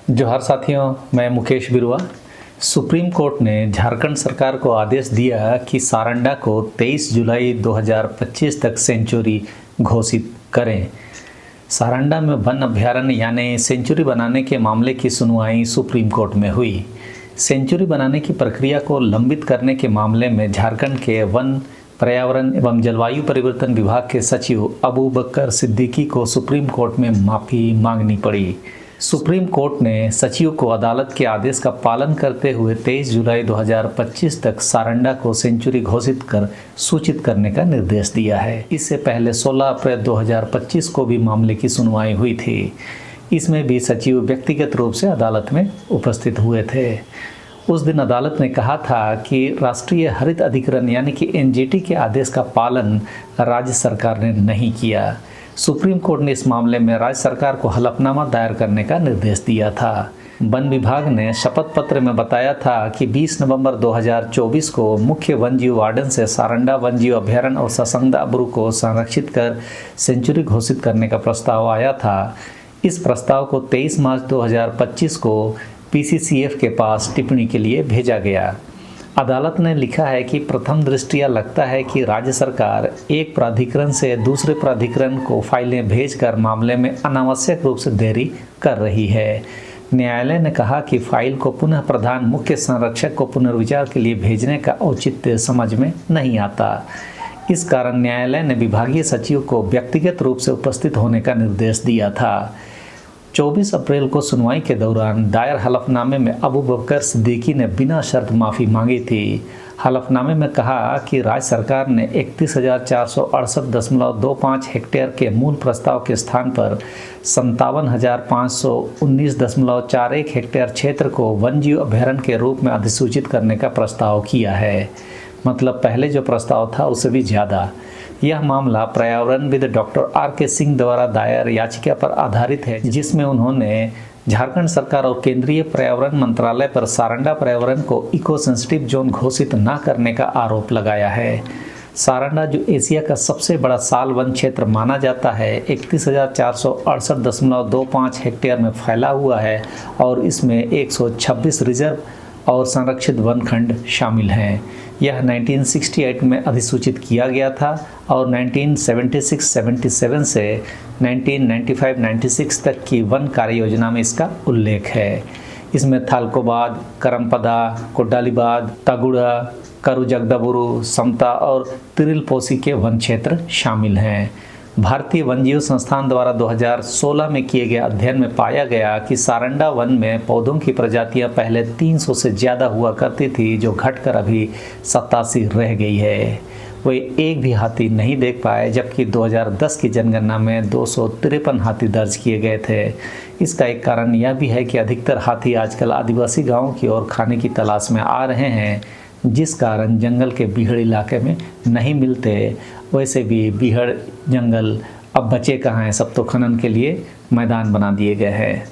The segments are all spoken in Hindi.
जोहार साथियों, मैं मुकेश बिरुआ। सुप्रीम कोर्ट ने झारखंड सरकार को आदेश दिया कि सारंडा को 23 जुलाई 2025 तक सेंचुरी घोषित करें। सारंडा में वन अभयारण्य यानी सेंचुरी बनाने के मामले की सुनवाई सुप्रीम कोर्ट में हुई। सेंचुरी बनाने की प्रक्रिया को लंबित करने के मामले में झारखंड के वन, पर्यावरण एवं जलवायु परिवर्तन विभाग के सचिव अबूबकर सिद्दीकी को सुप्रीम कोर्ट में माफ़ी मांगनी पड़ी। सुप्रीम कोर्ट ने सचिव को अदालत के आदेश का पालन करते हुए 23 जुलाई 2025 तक सारंडा को सेंचुरी घोषित कर सूचित करने का निर्देश दिया है। इससे पहले 16 अप्रैल 2025 को भी मामले की सुनवाई हुई थी। इसमें भी सचिव व्यक्तिगत रूप से अदालत में उपस्थित हुए थे। उस दिन अदालत ने कहा था कि राष्ट्रीय हरित अधिकरण यानी कि एनजीटी के आदेश का पालन राज्य सरकार ने नहीं किया। सुप्रीम कोर्ट ने इस मामले में राज्य सरकार को हलफनामा दायर करने का निर्देश दिया था। वन विभाग ने शपथ पत्र में बताया था कि 20 नवंबर 2024 को मुख्य वन्यजीव वार्डन से सारंडा वन्यजीव अभयारण्य और ससंगदा अबरू को संरक्षित कर सेंचुरी घोषित करने का प्रस्ताव आया था। इस प्रस्ताव को 23 मार्च 2025 को पीसीसीएफ के पास टिप्पणी के लिए भेजा गया। अदालत ने लिखा है कि प्रथम दृष्टया लगता है कि राज्य सरकार एक प्राधिकरण से दूसरे प्राधिकरण को फाइलें भेजकर मामले में अनावश्यक रूप से देरी कर रही है। न्यायालय ने कहा कि फाइल को पुनः प्रधान मुख्य संरक्षक को पुनर्विचार के लिए भेजने का औचित्य समझ में नहीं आता। इस कारण न्यायालय ने विभागीय सचिव को व्यक्तिगत रूप से उपस्थित होने का निर्देश दिया था। 24 अप्रैल को सुनवाई के दौरान दायर हलफनामे में अबूबकर सिद्दीकी ने बिना शर्त माफ़ी मांगी थी। हलफनामे में कहा कि राज्य सरकार ने 31,468.25 हेक्टेयर के मूल प्रस्ताव के स्थान पर 57,519.41 हेक्टेयर क्षेत्र को वन्यजीव अभयारण्य के रूप में अधिसूचित करने का प्रस्ताव किया है। मतलब पहले जो प्रस्ताव था उससे भी ज़्यादा। यह मामला पर्यावरणविद डॉक्टर आर.के. सिंह द्वारा दायर याचिका पर आधारित है, जिसमें उन्होंने झारखंड सरकार और केंद्रीय पर्यावरण मंत्रालय पर सारंडा पर्यावरण को इको सेंसिटिव जोन घोषित न करने का आरोप लगाया है। सारंडा, जो एशिया का सबसे बड़ा साल वन क्षेत्र माना जाता है, 31,468.25 हेक्टेयर में फैला हुआ है और इसमें 126 रिजर्व और संरक्षित वनखंड शामिल हैं। यह 1968 में अधिसूचित किया गया था और 1976-77 से 1995-96 तक की वन कार्य योजना में इसका उल्लेख है। इसमें थालकोबाद, करमपदा, कोडालीबाद, तागुड़ा, करुजगदबुरु, समता और तिरिलपोसी के वन क्षेत्र शामिल हैं। भारतीय वन्यजीव संस्थान द्वारा 2016 में किए गए अध्ययन में पाया गया कि सारंडा वन में पौधों की प्रजातियां पहले 300 से ज़्यादा हुआ करती थी, जो घटकर अभी 87 रह गई है। वे एक भी हाथी नहीं देख पाए, जबकि 2010 की जनगणना में 253 हाथी दर्ज किए गए थे। इसका एक कारण यह भी है कि अधिकतर हाथी आजकल आदिवासी गाँवों की ओर खाने की तलाश में आ रहे हैं, जिस कारण जंगल के बीहड़ इलाके में नहीं मिलते। वैसे भी बीहड़ जंगल अब बचे कहाँ हैं, सब तो खनन के लिए मैदान बना दिए गए हैं।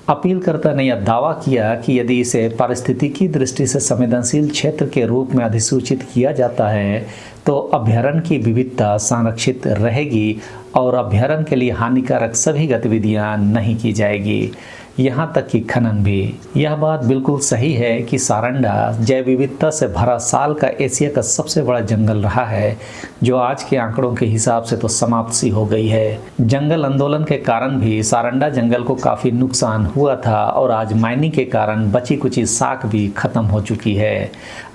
अपीलकर्ता ने यह दावा किया कि यदि इसे पारिस्थितिकी दृष्टि से संवेदनशील क्षेत्र के रूप में अधिसूचित किया जाता है तो अभयारण्य की विविधता संरक्षित रहेगी और अभयारण्य के लिए हानिकारक सभी गतिविधियां नहीं की जाएगी, यहाँ तक कि खनन भी। यह बात बिल्कुल सही है कि सारंडा जैव विविधता से भरा साल का एशिया का सबसे बड़ा जंगल रहा है, जो आज के आंकड़ों के हिसाब से तो समाप्त सी हो गई है। जंगल आंदोलन के कारण भी सारंडा जंगल को काफ़ी नुकसान हुआ था और आज माइनिंग के कारण बची कुची साख भी खत्म हो चुकी है।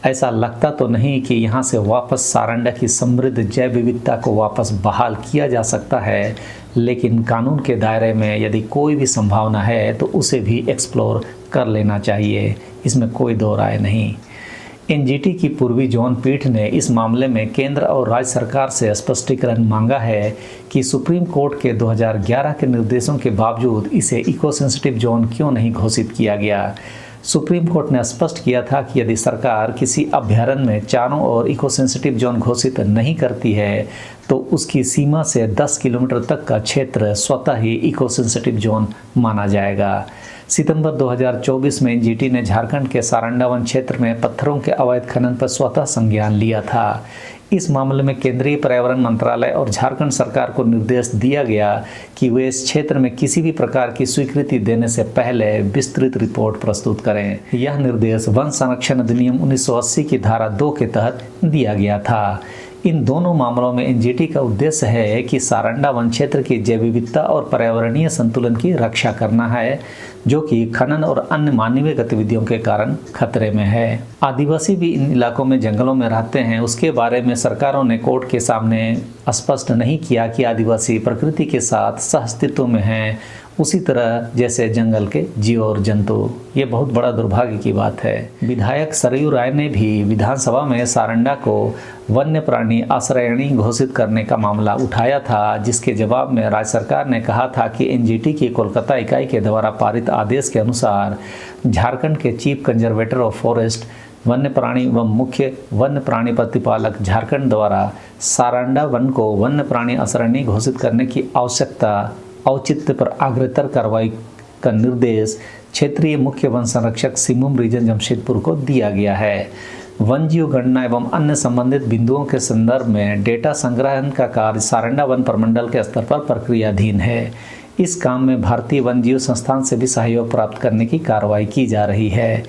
ऐसा लगता तो नहीं कि यहाँ से वापस सारंडा की समृद्ध जैव विविधता को वापस बहाल किया जा सकता है, लेकिन कानून के दायरे में यदि कोई भी संभावना है तो उसे भी एक्सप्लोर कर लेना चाहिए, इसमें कोई दो राय नहीं। एनजीटी की पूर्वी जोन पीठ ने इस मामले में केंद्र और राज्य सरकार से स्पष्टीकरण मांगा है कि सुप्रीम कोर्ट के 2011 के निर्देशों के बावजूद इसे इको सेंसिटिव जोन क्यों नहीं घोषित किया गया। सुप्रीम कोर्ट ने स्पष्ट किया था कि यदि सरकार किसी अभयारण्य में चारों ओर इको सेंसिटिव जोन घोषित नहीं करती है तो उसकी सीमा से 10 किलोमीटर तक का क्षेत्र स्वतः ही इको सेंसिटिव जोन माना जाएगा। सितंबर 2024 में एनजीटी ने झारखंड के सारंडा वन क्षेत्र में पत्थरों के अवैध खनन पर स्वतः संज्ञान लिया था। इस मामले में केंद्रीय पर्यावरण मंत्रालय और झारखंड सरकार को निर्देश दिया गया कि वे इस क्षेत्र में किसी भी प्रकार की स्वीकृति देने से पहले विस्तृत रिपोर्ट प्रस्तुत करें। यह निर्देश वन संरक्षण अधिनियम 1980 की धारा 2 के तहत दिया गया था। इन दोनों मामलों में एनजीटी का उद्देश्य है कि सारंडा वन क्षेत्र की जैव विविधता और पर्यावरणीय संतुलन की रक्षा करना है, जो कि खनन और अन्य मानवीय गतिविधियों के कारण खतरे में है। आदिवासी भी इन इलाकों में जंगलों में रहते हैं। उसके बारे में सरकारों ने कोर्ट के सामने स्पष्ट नहीं किया कि आदिवासी प्रकृति के साथ सहअस्तित्व में हैं, उसी तरह जैसे जंगल के जीव और जंतु। ये बहुत बड़ा दुर्भाग्य की बात है। विधायक सरयू राय ने भी विधानसभा में सारंडा को वन्य प्राणी आश्रयणी घोषित करने का मामला उठाया था, जिसके जवाब में राज्य सरकार ने कहा था कि एनजीटी की कोलकाता इकाई के द्वारा पारित आदेश के अनुसार झारखंड के चीफ कंजर्वेटर ऑफ फॉरेस्ट वन्य प्राणी व मुख्य वन्य प्राणी प्रतिपालक झारखंड द्वारा सारंडा वन को वन्य प्राणी आश्रयणी घोषित करने की औचित्य पर अग्रतर कार्रवाई का निर्देश क्षेत्रीय मुख्य वन संरक्षक सिमुम रीजन जमशेदपुर को दिया गया है। वन जीव गणना एवं अन्य संबंधित बिंदुओं के संदर्भ में डेटा संग्रहण का कार्य सारंडा वन प्रमंडल के स्तर पर प्रक्रियाधीन है। इस काम में भारतीय वन जीव संस्थान से भी सहयोग प्राप्त करने की कार्रवाई की जा रही है।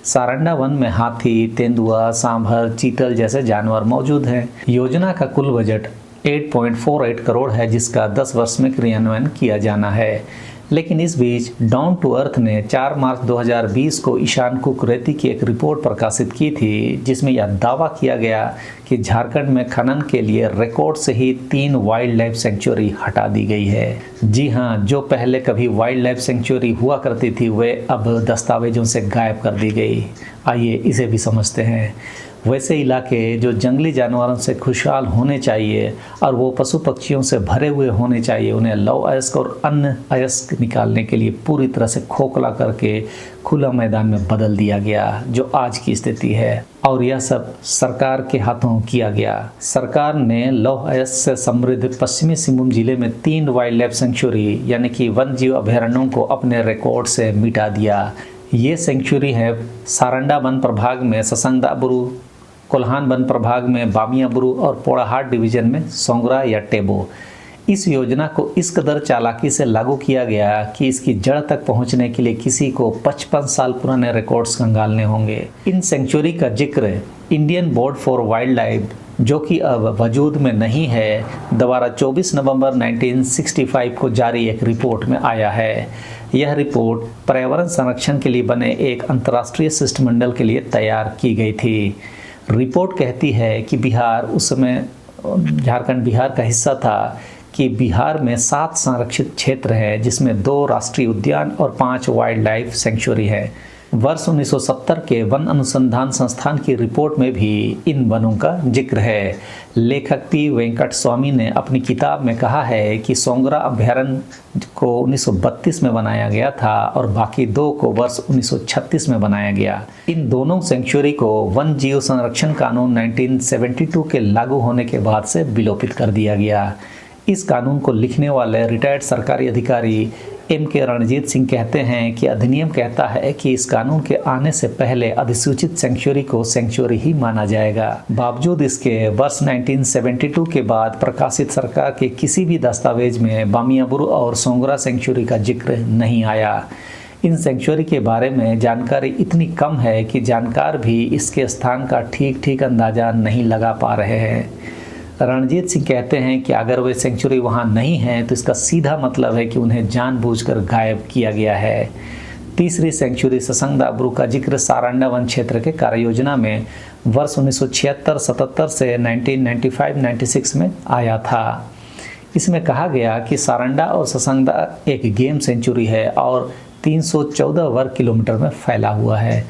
सारंडा वन में हाथी, तेंदुआ, सांभर, चीतल जैसे जानवर मौजूद हैं। योजना का कुल बजट 8.48 करोड़ है, जिसका 10 वर्ष में क्रियान्वयन किया जाना है। लेकिन इस बीच डाउन टू अर्थ ने 4 मार्च 2020 को ईशान कुकरेती की एक रिपोर्ट प्रकाशित की थी, जिसमें यह दावा किया गया कि झारखंड में खनन के लिए रिकॉर्ड से ही 3 वाइल्ड लाइफ सेंचुरी हटा दी गई है। जी हाँ, जो पहले कभी वाइल्ड लाइफ सेंचुरी हुआ करती थी, वे अब दस्तावेजों से गायब कर दी गई। आइए इसे भी समझते हैं। वैसे इलाके जो जंगली जानवरों से खुशहाल होने चाहिए और वो पशु पक्षियों से भरे हुए होने चाहिए, उन्हें लव अयस्क और अन्य अयस्क निकालने के लिए पूरी तरह से खोखला करके खुला मैदान में बदल दिया गया, जो आज की स्थिति है। और यह सब सरकार के हाथों किया गया। सरकार ने लौह अयस्क से समृद्ध पश्चिमी सिंहभूम जिले में 3 वाइल्ड लाइफ सेंचुरी यानी कि वन जीव अभयारण्यों को अपने रिकॉर्ड से मिटा दिया। ये सेंचुरी है सारंडा वन प्रभाग में ससंगदाबुरु, कोल्हान वन प्रभाग में बामियाबुरु और पोड़ाहाट डिवीजन में सोंगरा या टेबो। इस योजना को इस कदर चालाकी से लागू किया गया कि इसकी जड़ तक पहुंचने के लिए किसी को 55 साल पुराने रिकॉर्ड्स खंगालने होंगे। इन सेंचुरी का जिक्र Indian board for wild life, जो कि अब वजूद में नहीं है, द्वारा 24 नवंबर 1965 को जारी एक रिपोर्ट में आया है। यह रिपोर्ट पर्यावरण संरक्षण के लिए बने एक अंतर्राष्ट्रीय शिष्टमंडल के लिए तैयार की गई थी। रिपोर्ट कहती है कि बिहार, उस समय झारखंड बिहार का हिस्सा था, कि बिहार में 7 संरक्षित क्षेत्र हैं, जिसमें 2 राष्ट्रीय उद्यान और 5 वाइल्ड लाइफ सेंचुरी है। वर्ष 1970 के वन अनुसंधान संस्थान की रिपोर्ट में भी इन वनों का जिक्र है। लेखक पी वेंकट स्वामी ने अपनी किताब में कहा है कि सोंगरा अभयारण्य को 1932 में बनाया गया था और बाकी 2 को वर्ष 1936 में बनाया गया। इन दोनों सेंचुरी को वन जीव संरक्षण कानून 1972 के लागू होने के बाद से विलोपित कर दिया गया। इस कानून को लिखने वाले रिटायर्ड सरकारी अधिकारी M.K. रणजीत सिंह कहते हैं कि अधिनियम कहता है कि इस कानून के आने से पहले अधिसूचित सेंचुरी को सेंचुरी ही माना जाएगा। बावजूद इसके वर्ष 1972 के बाद प्रकाशित सरकार के किसी भी दस्तावेज में बामियाबुरु और सोंगरा सेंचुरी का जिक्र नहीं आया। इन सेंचुरी के बारे में जानकारी इतनी कम है कि जानकार भी इसके स्थान का ठीक अंदाजा नहीं लगा पा रहे हैं। रणजीत सिंह कहते हैं कि अगर वे सेंचुरी वहां नहीं है तो इसका सीधा मतलब है कि उन्हें जानबूझकर गायब किया गया है। तीसरी सेंचुरी ससंगदाबुरु का जिक्र सारंडा वन क्षेत्र के कार्य योजना में वर्ष 1976-77 से 1995-96 में आया था। इसमें कहा गया कि सारंडा और ससंगदा एक गेम सेंचुरी है और 314 वर्ग किलोमीटर में फैला हुआ है।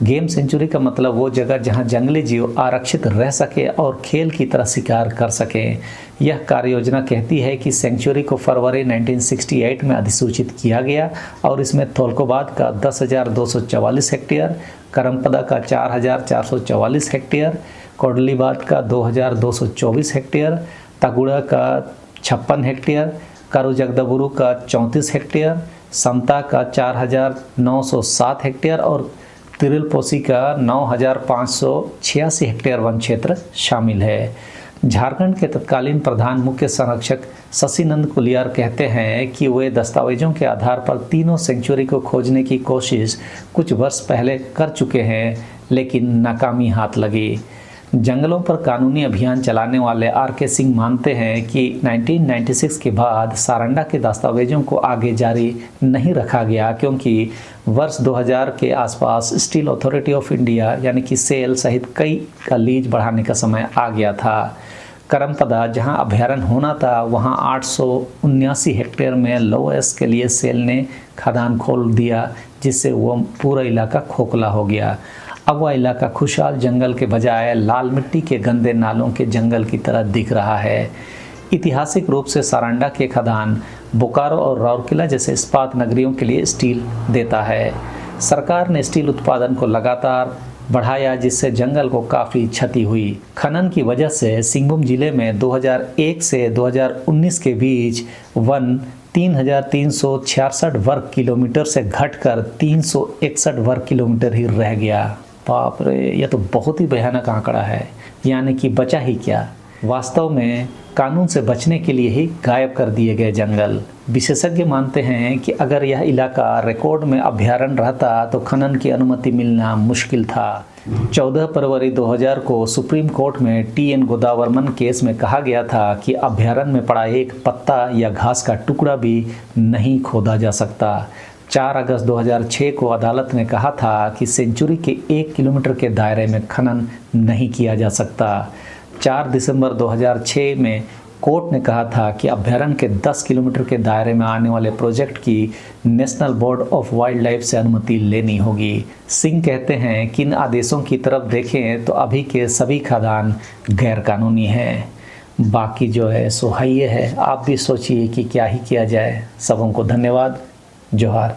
गेम सेंचुरी का मतलब वो जगह जहां जंगली जीव आरक्षित रह सके और खेल की तरह शिकार कर सकें। यह कार्य योजना कहती है कि सेंचुरी को फरवरी 1968 में अधिसूचित किया गया और इसमें थोलकोबाद का 10,244 हेक्टेयर, करमपदा का 4,444 हेक्टेयर, कोडलीबाद का 2,224 हेक्टेयर, तागुड़ा का 56 हेक्टेयर, कारूजगदबुरु का 34 हेक्टेयर, समता का 4,907 हेक्टेयर और तिरिलपोसी का 9,586 हेक्टेयर वन क्षेत्र शामिल है। झारखंड के तत्कालीन प्रधान मुख्य संरक्षक शशिनंद कुलियार कहते हैं कि वे दस्तावेजों के आधार पर तीनों सेंचुरी को खोजने की कोशिश कुछ वर्ष पहले कर चुके हैं, लेकिन नाकामी हाथ लगी। जंगलों पर कानूनी अभियान चलाने वाले आर.के. सिंह मानते हैं कि 1996 के बाद सारंडा के दस्तावेजों को आगे जारी नहीं रखा गया, क्योंकि वर्ष 2000 के आसपास स्टील अथॉरिटी ऑफ इंडिया यानी कि सेल सहित कई का लीज बढ़ाने का समय आ गया था। करमपदा जहां अभ्यारण्य होना था, वहां 879 हेक्टेयर में लोएस के लिए सेल ने खदान खोल दिया, जिससे वो पूरा इलाका खोखला हो गया। अब वह इलाका खुशहाल जंगल के बजाय लाल मिट्टी के गंदे नालों के जंगल की तरह दिख रहा है। ऐतिहासिक रूप से सारंडा के खदान बोकारो और राउरकेला जैसे इस्पात नगरियों के लिए स्टील देता है। सरकार ने स्टील उत्पादन को लगातार बढ़ाया, जिससे जंगल को काफ़ी क्षति हुई। खनन की वजह से सिंहभूम जिले में 2001 से 2019 के बीच वन 3366 वर्ग किलोमीटर से घटकर 361 वर्ग किलोमीटर ही रह गया। बाप रे, यह तो बहुत ही भयानक आंकड़ा है। यानी कि बचा ही क्या। वास्तव में कानून से बचने के लिए ही गायब कर दिए गए जंगल। विशेषज्ञ मानते हैं कि अगर यह इलाका रिकॉर्ड में अभ्यारण्य रहता तो खनन की अनुमति मिलना मुश्किल था। 14 फरवरी 2000 को सुप्रीम कोर्ट में टी.एन. गोदावरमन केस में कहा गया था कि अभ्यारण्य में पड़ा एक पत्ता या घास का टुकड़ा भी नहीं खोदा जा सकता। 4 अगस्त 2006 को अदालत ने कहा था कि सेंचुरी के 1 किलोमीटर के दायरे में खनन नहीं किया जा सकता। 4 दिसंबर 2006 में कोर्ट ने कहा था कि अभ्यारण्य के 10 किलोमीटर के दायरे में आने वाले प्रोजेक्ट की national board of wild life से अनुमति लेनी होगी। सिंह कहते हैं कि इन आदेशों की तरफ देखें तो अभी के सभी खदान गैर कानूनी हैं। बाकी जो है सो है, आप भी सोचिए कि क्या ही किया जाए। सबों को धन्यवाद। जोहार।